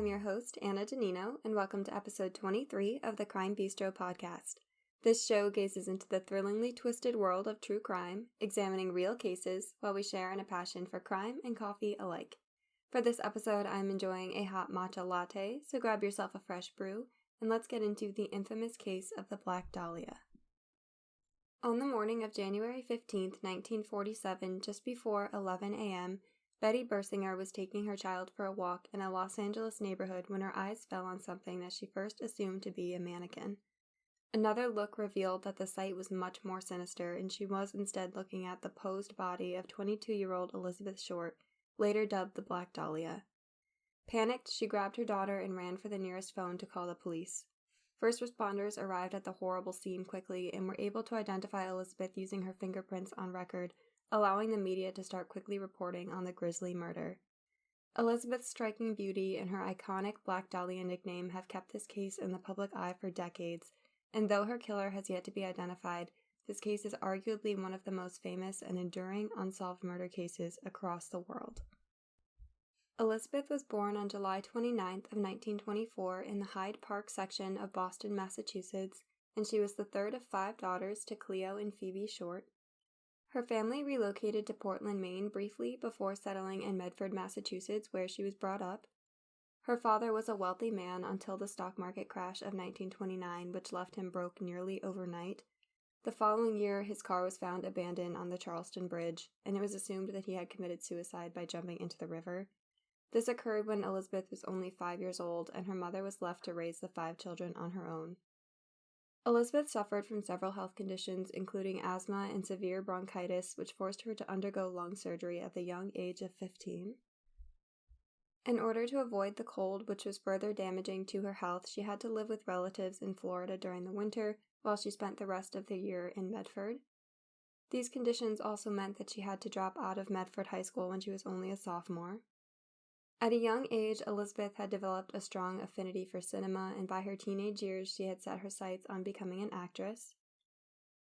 I'm your host, Anna Danino, and welcome to episode 23 of the Crime Bistro podcast. This show gazes into the thrillingly twisted world of true crime, examining real cases while we share in a passion for crime and coffee alike. For this episode, I'm enjoying a hot matcha latte, so grab yourself a fresh brew, and let's get into the infamous case of the Black Dahlia. On the morning of January 15, 1947, just before 11 a.m., Betty Bersinger was taking her child for a walk in a Los Angeles neighborhood when her eyes fell on something that she first assumed to be a mannequin. Another look revealed that the sight was much more sinister, and she was instead looking at the posed body of 22-year-old Elizabeth Short, later dubbed the Black Dahlia. Panicked, she grabbed her daughter and ran for the nearest phone to call the police. First responders arrived at the horrible scene quickly and were able to identify Elizabeth using her fingerprints on record, allowing the media to start quickly reporting on the grisly murder. Elizabeth's striking beauty and her iconic Black Dahlia nickname have kept this case in the public eye for decades, and though her killer has yet to be identified, this case is arguably one of the most famous and enduring unsolved murder cases across the world. Elizabeth was born on July 29th of 1924 in the Hyde Park section of Boston, Massachusetts, and she was the third of 5 daughters to Cleo and Phoebe Short. Her family relocated to Portland, Maine briefly before settling in Medford, Massachusetts, where she was brought up. Her father was a wealthy man until the stock market crash of 1929, which left him broke nearly overnight. The following year, his car was found abandoned on the Charleston Bridge, and it was assumed that he had committed suicide by jumping into the river. This occurred when Elizabeth was only 5 years old, and her mother was left to raise the 5 children on her own. Elizabeth suffered from several health conditions, including asthma and severe bronchitis, which forced her to undergo lung surgery at the young age of 15. In order to avoid the cold, which was further damaging to her health, she had to live with relatives in Florida during the winter, while she spent the rest of the year in Medford. These conditions also meant that she had to drop out of Medford High School when she was only a sophomore. At a young age, Elizabeth had developed a strong affinity for cinema, and by her teenage years, she had set her sights on becoming an actress.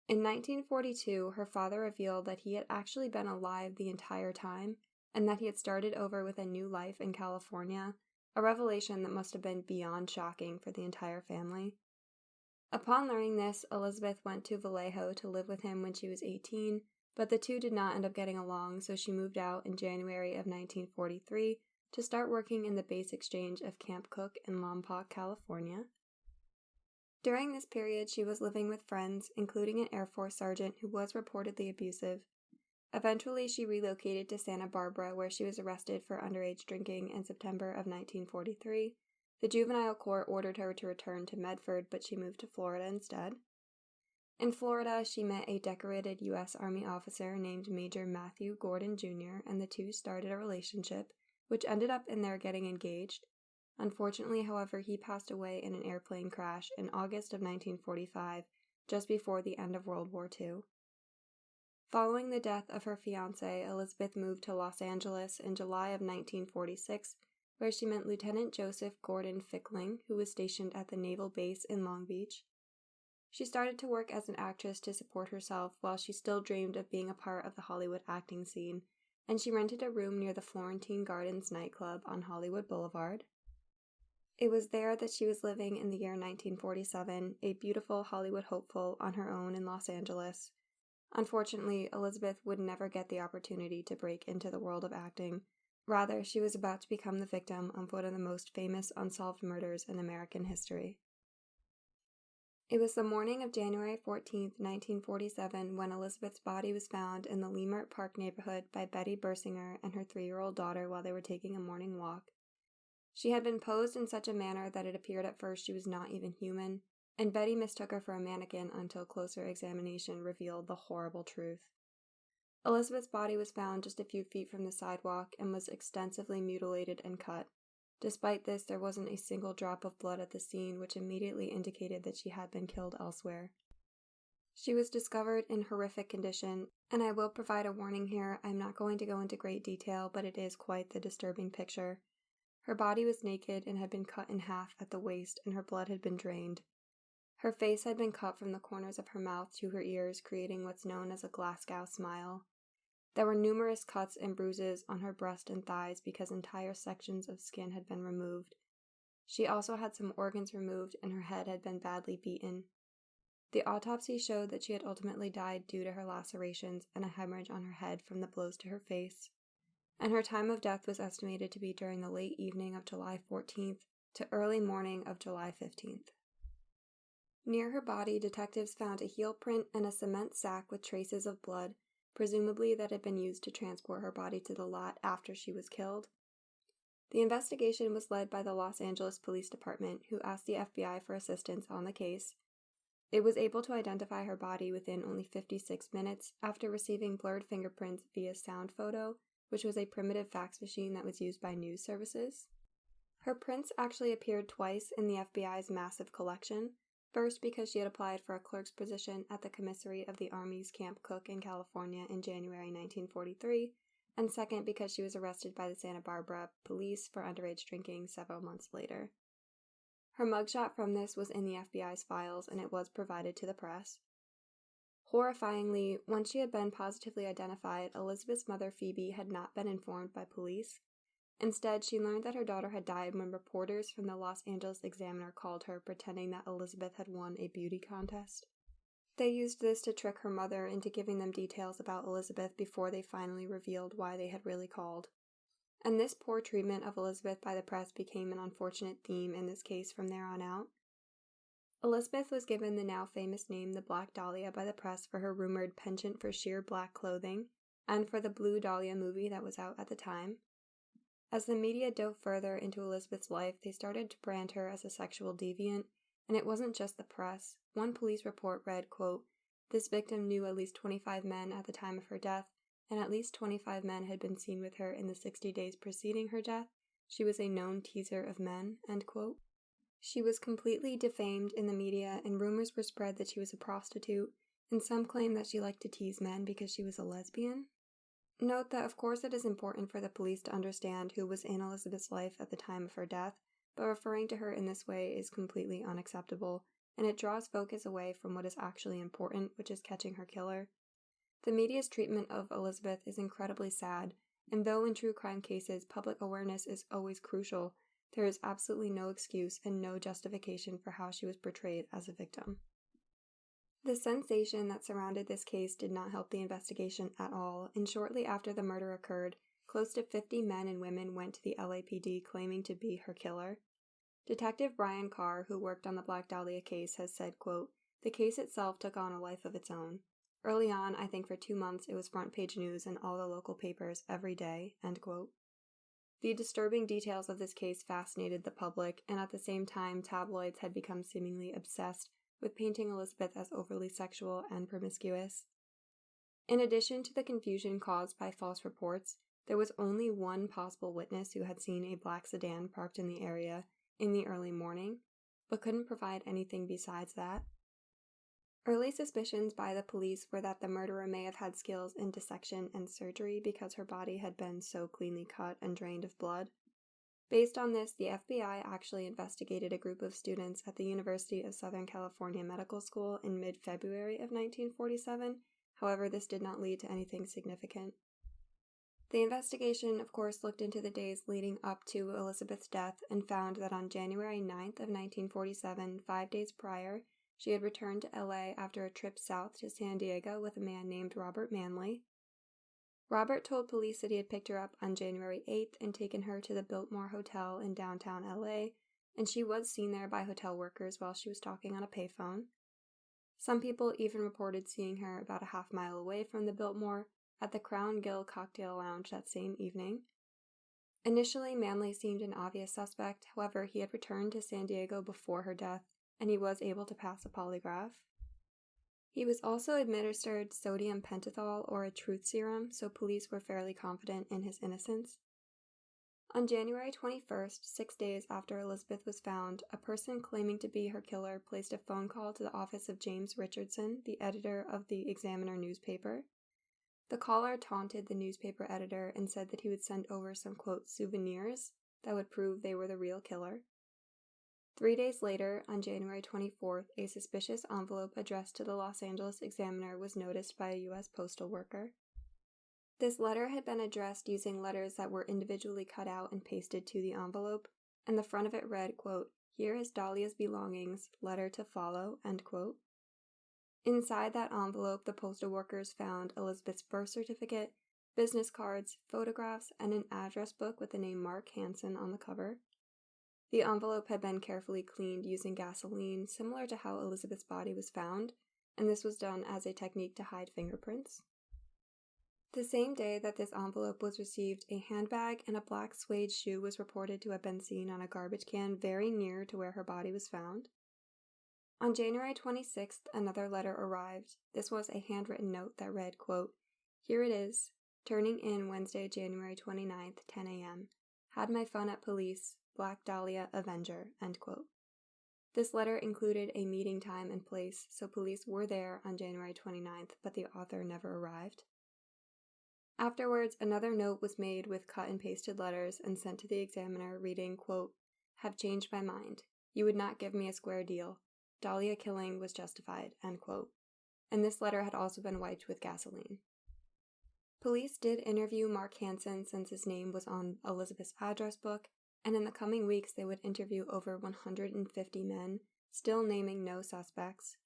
In 1942, her father revealed that he had actually been alive the entire time, and that he had started over with a new life in California, a revelation that must have been beyond shocking for the entire family. Upon learning this, Elizabeth went to Vallejo to live with him when she was 18, but the two did not end up getting along, so she moved out in January of 1943, to start working in the base exchange of Camp Cook in Lompoc, California. During this period, she was living with friends, including an Air Force sergeant who was reportedly abusive. Eventually, she relocated to Santa Barbara, where she was arrested for underage drinking in September of 1943. The juvenile court ordered her to return to Medford, but she moved to Florida instead. In Florida, she met a decorated U.S. Army officer named Major Matthew Gordon Jr., and the two started a relationship, which ended up in their getting engaged. Unfortunately, however, he passed away in an airplane crash in August of 1945, just before the end of World War II. Following the death of her fiancé, Elizabeth moved to Los Angeles in July of 1946, where she met Lieutenant Joseph Gordon Fickling, who was stationed at the naval base in Long Beach. She started to work as an actress to support herself while she still dreamed of being a part of the Hollywood acting scene, and she rented a room near the Florentine Gardens nightclub on Hollywood Boulevard. It was there that she was living in the year 1947, a beautiful Hollywood hopeful on her own in Los Angeles. Unfortunately, Elizabeth would never get the opportunity to break into the world of acting. Rather, she was about to become the victim of one of the most famous unsolved murders in American history. It was the morning of January 14, 1947, when Elizabeth's body was found in the Leimert Park neighborhood by Betty Bersinger and her 3-year-old daughter while they were taking a morning walk. She had been posed in such a manner that it appeared at first she was not even human, and Betty mistook her for a mannequin until closer examination revealed the horrible truth. Elizabeth's body was found just a few feet from the sidewalk and was extensively mutilated and cut. Despite this, there wasn't a single drop of blood at the scene, which immediately indicated that she had been killed elsewhere. She was discovered in horrific condition, and I will provide a warning here. I'm not going to go into great detail, but it is quite the disturbing picture. Her body was naked and had been cut in half at the waist, and her blood had been drained. Her face had been cut from the corners of her mouth to her ears, creating what's known as a Glasgow smile. There were numerous cuts and bruises on her breast and thighs because entire sections of skin had been removed, She also had some organs removed and her head had been badly beaten. The autopsy showed that she had ultimately died due to her lacerations and a hemorrhage on her head from the blows to her face, and her time of death was estimated to be during the late evening of July 14th to early morning of July 15th. Near her body, detectives found a heel print and a cement sack with traces of blood, presumably that had been used to transport her body to the lot after she was killed. The investigation was led by the Los Angeles Police Department, who asked the FBI for assistance on the case. It was able to identify her body within only 56 minutes after receiving blurred fingerprints via sound photo, which was a primitive fax machine that was used by news services. Her prints actually appeared twice in the FBI's massive collection, first because she had applied for a clerk's position at the commissary of the Army's Camp Cook in California in January 1943, and second because she was arrested by the Santa Barbara police for underage drinking several months later. Her mugshot from this was in the FBI's files and it was provided to the press. Horrifyingly, once she had been positively identified, Elizabeth's mother Phoebe had not been informed by police. Instead, she learned that her daughter had died when reporters from the Los Angeles Examiner called her pretending that Elizabeth had won a beauty contest. They used this to trick her mother into giving them details about Elizabeth before they finally revealed why they had really called. And this poor treatment of Elizabeth by the press became an unfortunate theme in this case from there on out. Elizabeth was given the now famous name the Black Dahlia by the press for her rumored penchant for sheer black clothing, and for the Blue Dahlia movie that was out at the time. As the media dove further into Elizabeth's life, they started to brand her as a sexual deviant, and it wasn't just the press. One police report read, quote, "This victim knew at least 25 men at the time of her death, and at least 25 men had been seen with her in the 60 days preceding her death. She was a known teaser of men," end quote. She was completely defamed in the media, and rumors were spread that she was a prostitute, and some claimed that she liked to tease men because she was a lesbian. Note that of course it is important for the police to understand who was in Elizabeth's life at the time of her death, but referring to her in this way is completely unacceptable, and it draws focus away from what is actually important, which is catching her killer. The media's treatment of Elizabeth is incredibly sad, and though in true crime cases public awareness is always crucial, there is absolutely no excuse and no justification for how she was portrayed as a victim. The sensation that surrounded this case did not help the investigation at all, and shortly after the murder occurred, close to 50 men and women went to the LAPD claiming to be her killer. Detective Brian Carr, who worked on the Black Dahlia case, has said, quote, "The case itself took on a life of its own. Early on, I think for 2 months, it was front page news in all the local papers every day," end quote. The disturbing details of this case fascinated the public, and at the same time, tabloids had become seemingly obsessed with painting Elizabeth as overly sexual and promiscuous. In addition to the confusion caused by false reports, there was only one possible witness who had seen a black sedan parked in the area in the early morning, but couldn't provide anything besides that. Early suspicions by the police were that the murderer may have had skills in dissection and surgery because her body had been so cleanly cut and drained of blood. Based on this, the FBI actually investigated a group of students at the University of Southern California Medical School in mid-February of 1947. However, this did not lead to anything significant. The investigation, of course, looked into the days leading up to Elizabeth's death and found that on January 9th of 1947, 5 days prior, she had returned to LA after a trip south to San Diego with a man named Robert Manley. Robert told police that he had picked her up on January 8th and taken her to the Biltmore Hotel in downtown LA, and she was seen there by hotel workers while she was talking on a payphone. Some people even reported seeing her about a half-mile away from the Biltmore at the Crown Gill Cocktail Lounge that same evening. Initially, Manley seemed an obvious suspect. However, he had returned to San Diego before her death, and he was able to pass a polygraph. He was also administered sodium pentothal or a truth serum, so police were fairly confident in his innocence. On January 21st, 6 days after Elizabeth was found, a person claiming to be her killer placed a phone call to the office of James Richardson, the editor of the Examiner newspaper. The caller taunted the newspaper editor and said that he would send over some, quote, souvenirs that would prove they were the real killer. 3 days later, on January 24th, a suspicious envelope addressed to the Los Angeles Examiner was noticed by a U.S. postal worker. This letter had been addressed using letters that were individually cut out and pasted to the envelope, and the front of it read, quote, "Here is Dahlia's belongings, letter to follow," end quote. Inside that envelope, the postal workers found Elizabeth's birth certificate, business cards, photographs, and an address book with the name Mark Hansen on the cover. The envelope had been carefully cleaned using gasoline, similar to how Elizabeth's body was found, and this was done as a technique to hide fingerprints. The same day that this envelope was received, a handbag and a black suede shoe was reported to have been seen on a garbage can very near to where her body was found. On January 26th, another letter arrived. This was a handwritten note that read, quote, "Here it is. Turning in Wednesday, January 29th, 10 a.m. Had my fun at police. Black Dahlia, Avenger," end quote. This letter included a meeting time and place, so police were there on January 29th, but the author never arrived. Afterwards, another note was made with cut and pasted letters and sent to the examiner reading, quote, "Have changed my mind. You would not give me a square deal. Dahlia killing was justified," end quote. And this letter had also been wiped with gasoline. Police did interview Mark Hansen since his name was on Elizabeth's address book, and in the coming weeks they would interview over 150 men, still naming no suspects.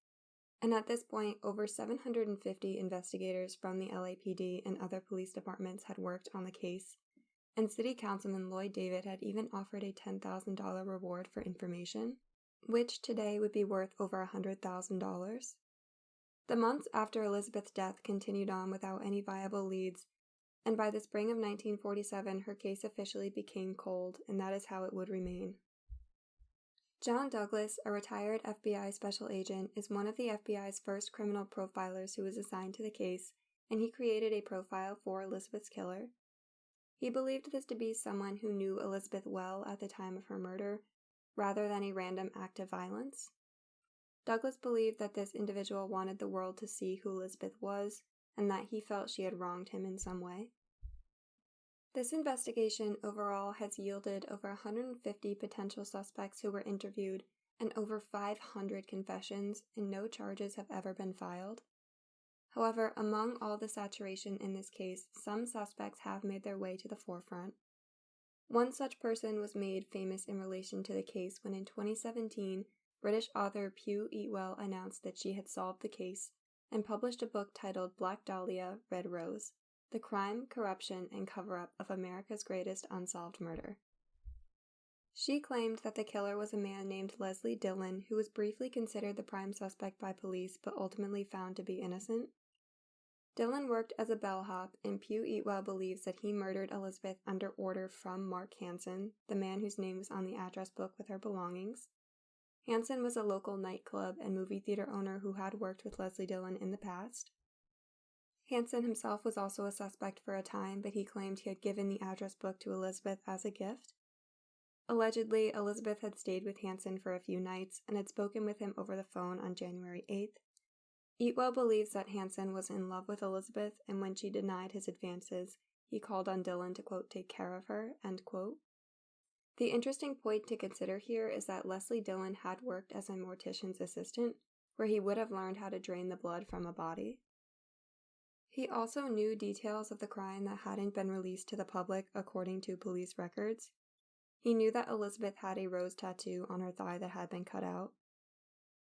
And at this point, over 750 investigators from the LAPD and other police departments had worked on the case, and City Councilman Lloyd David had even offered a $10,000 reward for information, which today would be worth over $100,000. The months after Elizabeth's death continued on without any viable leads, and by the spring of 1947 her case officially became cold, and that is how it would remain. John Douglas, a retired FBI special agent, is one of the FBI's first criminal profilers who was assigned to the case, and he created a profile for Elizabeth's killer. He believed this to be someone who knew Elizabeth well at the time of her murder, rather than a random act of violence. Douglas believed that this individual wanted the world to see who Elizabeth was, and that he felt she had wronged him in some way. This investigation overall has yielded over 150 potential suspects who were interviewed and over 500 confessions, and no charges have ever been filed. However, among all the saturation in this case, some suspects have made their way to the forefront. One such person was made famous in relation to the case when in 2017, British author Pugh Eatwell announced that she had solved the case and published a book titled Black Dahlia, Red Rose: The Crime, Corruption, and Cover-Up of America's Greatest Unsolved Murder. She claimed that the killer was a man named Leslie Dillon, who was briefly considered the prime suspect by police but ultimately found to be innocent. Dillon worked as a bellhop, and Pugh Eatwell believes that he murdered Elizabeth under order from Mark Hansen, the man whose name was on the address book with her belongings. Hansen was a local nightclub and movie theater owner who had worked with Leslie Dillon in the past. Hansen himself was also a suspect for a time, but he claimed he had given the address book to Elizabeth as a gift. Allegedly, Elizabeth had stayed with Hansen for a few nights and had spoken with him over the phone on January 8th. Eatwell believes that Hansen was in love with Elizabeth, and when she denied his advances, he called on Dillon to, quote, take care of her, end quote. The interesting point to consider here is that Leslie Dillon had worked as a mortician's assistant, where he would have learned how to drain the blood from a body. He also knew details of the crime that hadn't been released to the public according to police records. He knew that Elizabeth had a rose tattoo on her thigh that had been cut out.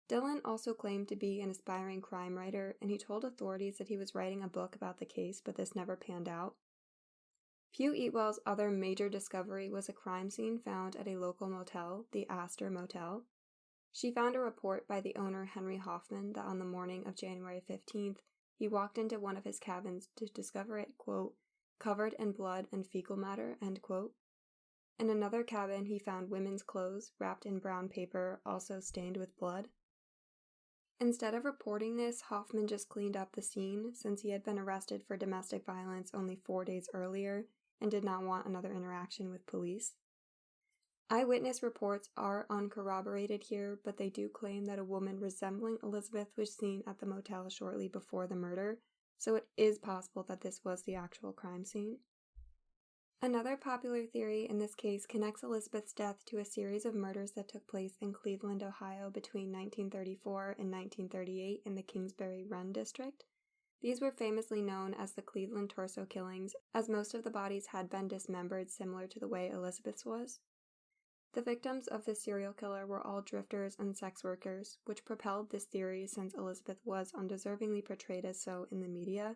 Dillon also claimed to be an aspiring crime writer, and he told authorities that he was writing a book about the case, but this never panned out. Pugh Eatwell's other major discovery was a crime scene found at a local motel, the Astor Motel. She found a report by the owner Henry Hoffman that on the morning of January 15th, he walked into one of his cabins to discover it, quote, covered in blood and fecal matter, end quote. In another cabin, he found women's clothes wrapped in brown paper, also stained with blood. Instead of reporting this, Hoffman just cleaned up the scene since he had been arrested for domestic violence only 4 days earlier and did not want another interaction with police. Eyewitness reports are uncorroborated here, but they do claim that a woman resembling Elizabeth was seen at the motel shortly before the murder, so it is possible that this was the actual crime scene. Another popular theory in this case connects Elizabeth's death to a series of murders that took place in Cleveland, Ohio between 1934 and 1938 in the Kingsbury Run district. These were famously known as the Cleveland Torso Killings, as most of the bodies had been dismembered similar to the way Elizabeth's was. The victims of this serial killer were all drifters and sex workers, which propelled this theory since Elizabeth was undeservingly portrayed as so in the media.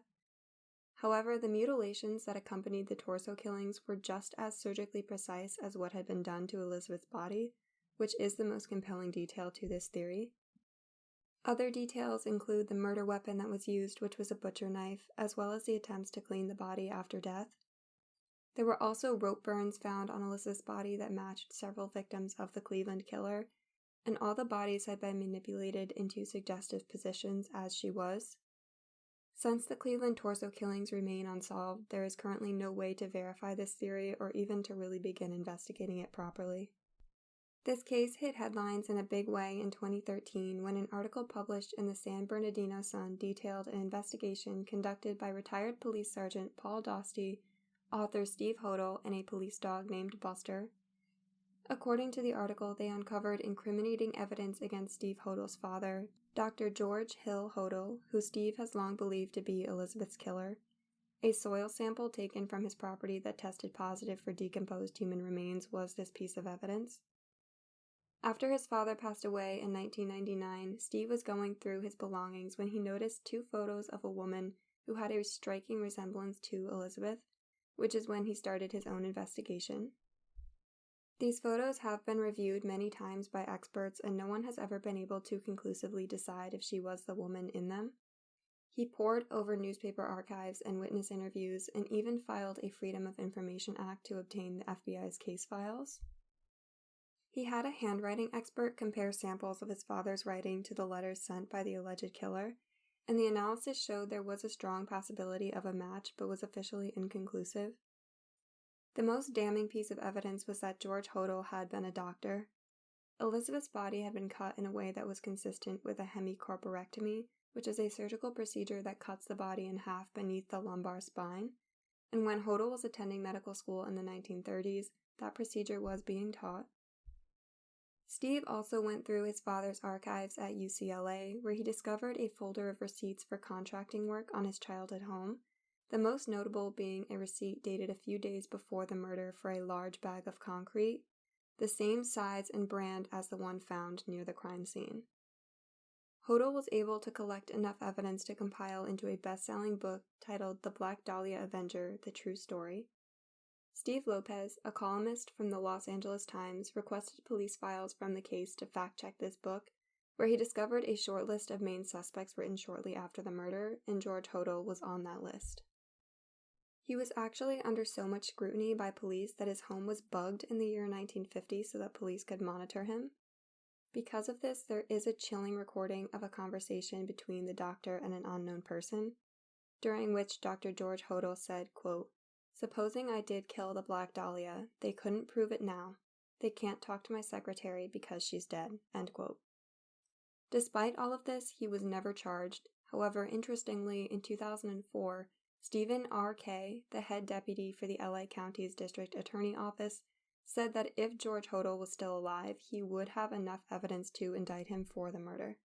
However, the mutilations that accompanied the torso killings were just as surgically precise as what had been done to Elizabeth's body, which is the most compelling detail to this theory. Other details include the murder weapon that was used, which was a butcher knife, as well as the attempts to clean the body after death. There were also rope burns found on Elizabeth's body that matched several victims of the Cleveland killer, and all the bodies had been manipulated into suggestive positions as she was. Since the Cleveland torso killings remain unsolved, there is currently no way to verify this theory or even to really begin investigating it properly. This case hit headlines in a big way in 2013 when an article published in the San Bernardino Sun detailed an investigation conducted by retired police sergeant Paul Dosty, author Steve Hodel, and a police dog named Buster. According to the article, they uncovered incriminating evidence against Steve Hodel's father, Dr. George Hill Hodel, who Steve has long believed to be Elizabeth's killer. A soil sample taken from his property that tested positive for decomposed human remains was this piece of evidence. After his father passed away in 1999, Steve was going through his belongings when he noticed 2 photos of a woman who had a striking resemblance to Elizabeth, which is when he started his own investigation. These photos have been reviewed many times by experts, and no one has ever been able to conclusively decide if she was the woman in them. He pored over newspaper archives and witness interviews, and even filed a Freedom of Information Act to obtain the FBI's case files. He had a handwriting expert compare samples of his father's writing to the letters sent by the alleged killer, and the analysis showed there was a strong possibility of a match but was officially inconclusive. The most damning piece of evidence was that George Hodel had been a doctor. Elizabeth's body had been cut in a way that was consistent with a hemicorporectomy, which is a surgical procedure that cuts the body in half beneath the lumbar spine, and when Hodel was attending medical school in the 1930s, that procedure was being taught. Steve also went through his father's archives at UCLA, where he discovered a folder of receipts for contracting work on his childhood home, the most notable being a receipt dated a few days before the murder for a large bag of concrete, the same size and brand as the one found near the crime scene. Hodel was able to collect enough evidence to compile into a best-selling book titled The Black Dahlia Avenger, The True Story. Steve Lopez, a columnist from the Los Angeles Times, requested police files from the case to fact-check this book, where he discovered a short list of main suspects written shortly after the murder, and George Hodel was on that list. He was actually under so much scrutiny by police that his home was bugged in the year 1950 so that police could monitor him. Because of this, there is a chilling recording of a conversation between the doctor and an unknown person, during which Dr. George Hodel said, quote, "Supposing I did kill the Black Dahlia, they couldn't prove it now. They can't talk to my secretary because she's dead," end quote. Despite all of this, he was never charged. However, interestingly, in 2004, Stephen R. Kay, the head deputy for the LA County's District Attorney Office, said that if George Hodel was still alive, he would have enough evidence to indict him for the murder.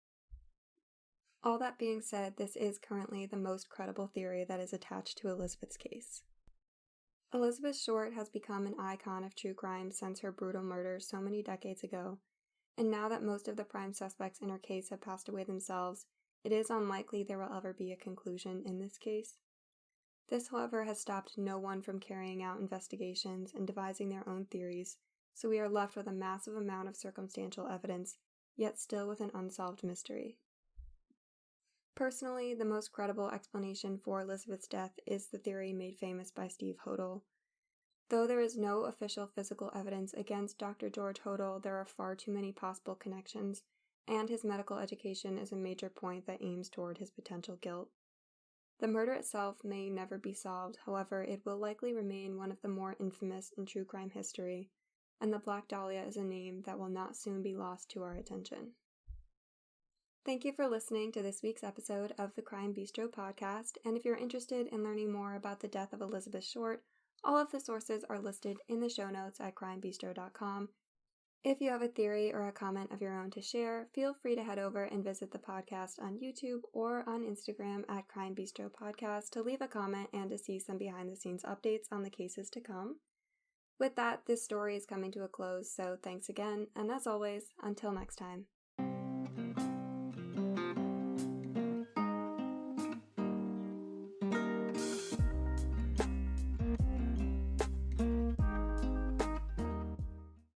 All that being said, this is currently the most credible theory that is attached to Elizabeth's case. Elizabeth Short has become an icon of true crime since her brutal murder so many decades ago, and now that most of the prime suspects in her case have passed away themselves, it is unlikely there will ever be a conclusion in this case. This, however, has stopped no one from carrying out investigations and devising their own theories, so we are left with a massive amount of circumstantial evidence, yet still with an unsolved mystery. Personally, the most credible explanation for Elizabeth's death is the theory made famous by Steve Hodel. Though there is no official physical evidence against Dr. George Hodel, there are far too many possible connections, and his medical education is a major point that aims toward his potential guilt. The murder itself may never be solved, however, it will likely remain one of the more infamous in true crime history, and the Black Dahlia is a name that will not soon be lost to our attention. Thank you for listening to this week's episode of the Crime Bistro podcast, and if you're interested in learning more about the death of Elizabeth Short, all of the sources are listed in the show notes at crimebistro.com. If you have a theory or a comment of your own to share, feel free to head over and visit the podcast on YouTube or on Instagram at Crime Bistro Podcast to leave a comment and to see some behind-the-scenes updates on the cases to come. With that, this story is coming to a close, so thanks again, and as always, until next time.